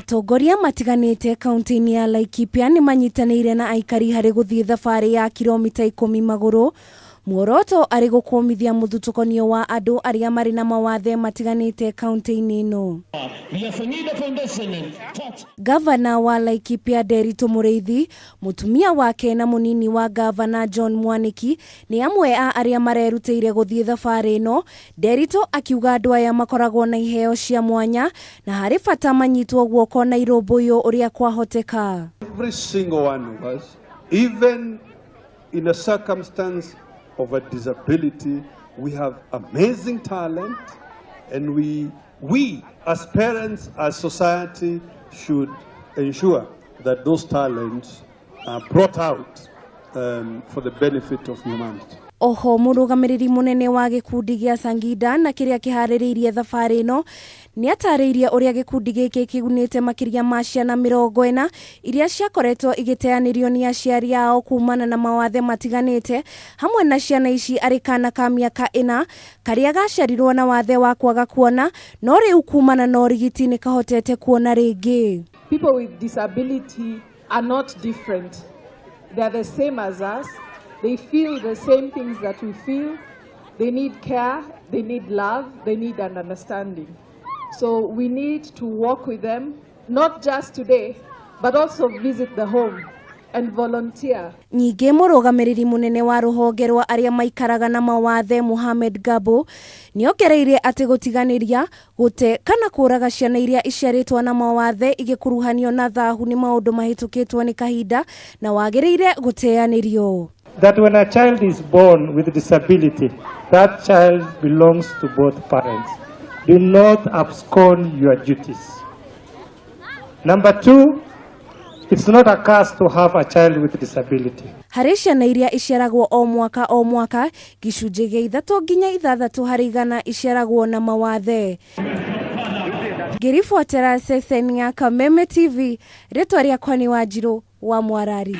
Atongoria matiganite kaunti ya Laikipia nimanyitaniire na Aikari hari guthii thabari ya kilomita 10 maguru. Muoroto ari gukumithia muthutukanio wa andu aria mari na mawathe matiganite kaunti-ini ino. Gavana wa Laikipia Ndeto Mureithi, mutumia wake na munini wa Gavana John Mwaniki ni amwe a aria marerutĩire guthii thabari ino. Ndeto akiuga andu aya makoragwo na iheo cia mwanya na hari bata manyitwo guoko na irũmbũyũ uria kwahoteka. Every single one of us, even in a circumstance of a disability, we have amazing talent, and we as parents, as society, should ensure that those talents are brought out for the benefit of humanity. Oho murugamiriri munene wa gikundi gia Sangida na kiria kihaririirie thabari ino ni atariirie uria gikundi giki kigunite makiria ma ciana 40 iria ciakoretwo igiteanirio ni aciari ao kumana na mawathe matiganite, hamwe na ciana ici ari kana ka miaka 4 karia gaciarirwo na wathe wa kwaga kuona no riu kumana na urigiti ni kahotete kuona ringi. People with disability are not different. They are the same as us. They feel the same things that we feel. They need care, they need love, they need an understanding. So we need to walk with them, not just today, but also visit the home and volunteer. Nyingi murugamiriri munene wa ruhonge rwa aria maikaraga na mawathe Mohamed Gabo niongereire ati gutiganiria gute kana kuraga ciana iria iciaritwo na mawathe igikuruhanio na thahu ni maundu mahitukitwo ni kahinda na wagiriire guteanirio. That when a child is born with a disability, that child belongs to both parents. Do not abscond your duties. Number 2, it's not a curse to have a child with a disability. Hari ciana iria iciaragwo o mwaka gicunjĩ gĩa 3 nginya 6 harĩ igana iciaragwo na mawathe. Ngirifuatĩra ceceni ya Kameme TV, rĩtwa rĩakwa nĩ Wanjirũ wa Mwarari.